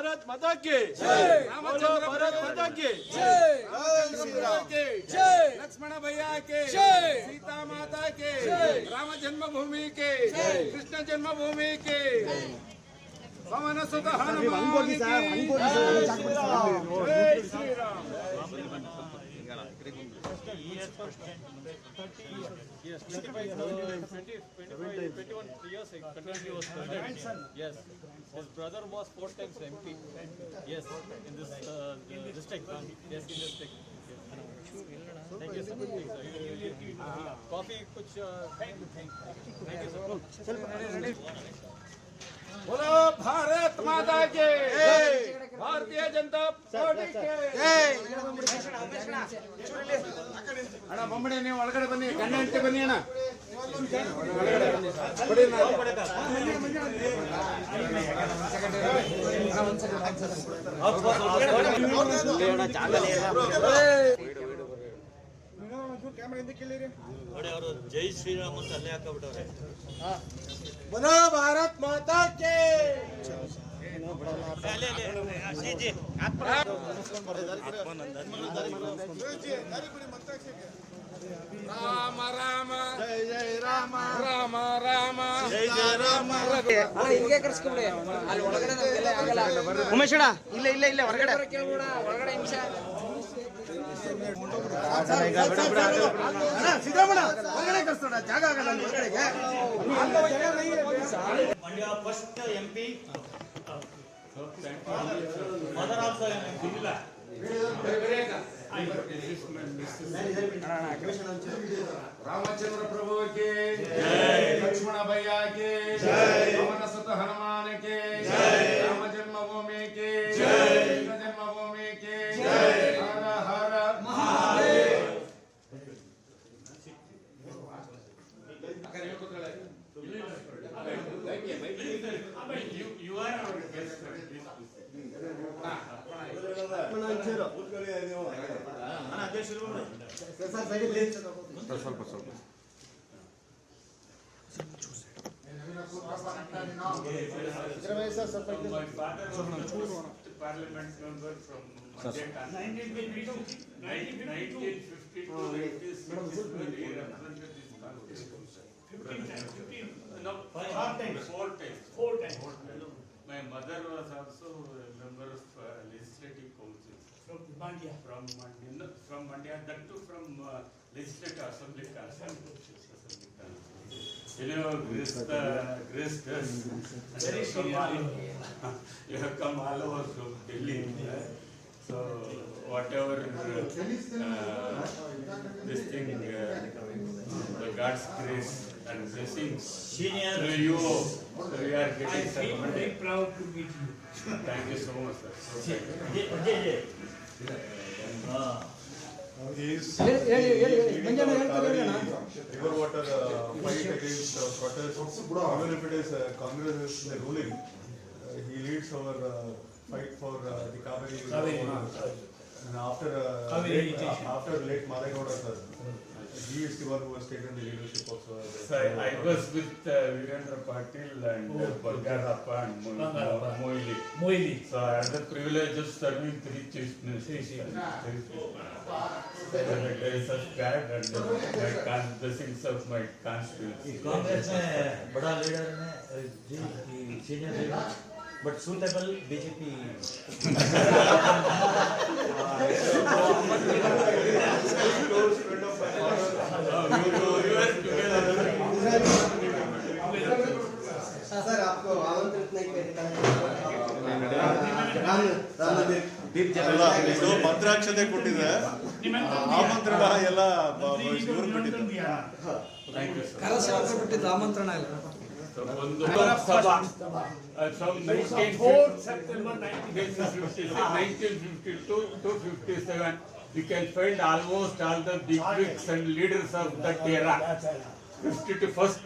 भारत माता की जय, बोलो भारत माता की जय, लक्ष्मण भैया के जय, सीता माता के जय, राम जन्मभूमि के जय, कृष्ण जन्मभूमि के पवन सुत हनुमान की जय Shri Ram. Yes, 21 years continuous Yes, his brother was 4 times MP. Yes, in this district. Yes, in this district. Thank you, sir. Coffee, kuch. Thank you, sir. बोलो भारत माता के भारतीय जनता पार्टी के ಅಣ್ಣ ಬೊಮ್ಮಡಿ ನೀವು ಒಳಗಡೆ ಬನ್ನಿ, ಗಂಡ ಹೆಂಡತಿ ಬನ್ನಿ ಅಣ್ಣ ಜೈ ಶ್ರೀರಾಮ್ ಅಂತ ಅಲ್ಲೇ ಹಾಕಬಿಟ್ಟವ್ರೆ. बोलो भारत माता के ರಾಮ ರಾಮ जय जय राम ರಾಮ ರಾಮ जय जय राम ಹಿಂಗೆ ಕರ್ಸ್ಕೊಬಿಡಿ ಅಲ್ಲಿ ಒಳಗಡೆ ನಮ್ಗೆಲ್ಲ ಆಗಲ್ಲ. ಉಮೇಶ್ ಅಣ್ಣ ಇಲ್ಲ ಇಲ್ಲ ಇಲ್ಲ ಹೊರಗಡೆ ಕೇಳ್ಬಿಡ ಒಳಗಡೆ ನಿಮಿಷ ಸಿದ್ದರಾಮಣ್ಣ ಹೊರಗಡೆ ಕರ್ಸೋಣ, ಜಾಗ ಆಗಲ್ಲ ಅಲ್ಲಿ ಹೊರಗಡೆಗೆ. Mandya first MP. Mother also MP. Ramchandra प्रभु के लक्ष्मण भैया के पवन सुत हनुमान के राम जन्मभूमि के कृष्ण जन्मभूमि के हर हर Mahadev. You are our guest. My father was the first parliament member from Mandya. 1952 he represented this constitution. No, 4 times. My mother was also a member of legislative council. From Mandya, that too from legislative assembly council. You know, Grace does. You have come all over from Delhi. So whatever this thing, the God's grace and blessings to you, we are getting. I feel very proud to meet you. Thank you so much, sir. River water fight against protests, even if it is Congress is ruling, he leads our fight for the Kaveri. And after late Madegowda sir, he is the one who has taken the leadership of Sir, I was with Virendra Patil and Bangarappa and Moili. So I had the privilege of serving 3 chief ministers. There is such bad and my blessings of my constituency. Congress में बड़ा leader ने जी senior leader but suitable BJP sir आपको आमंत्रित नहीं करता ಇದು ಮಂತ್ರಾಕ್ಷತೆ ಕೊಟ್ಟಿದೆ, ಆಮಂತ್ರಣ ಎಲ್ಲ ಇವರು ಕೊಟ್ಟಿದ್ದಾರೆ. ಕರಸೇವಕರು ಬಿಟ್ಟಿದ್ದು ಆಮಂತ್ರಣ ಇಲ್ಲ. From 4 September 1952 to 57, we can find almost all the big wigs and leaders of that era. 51st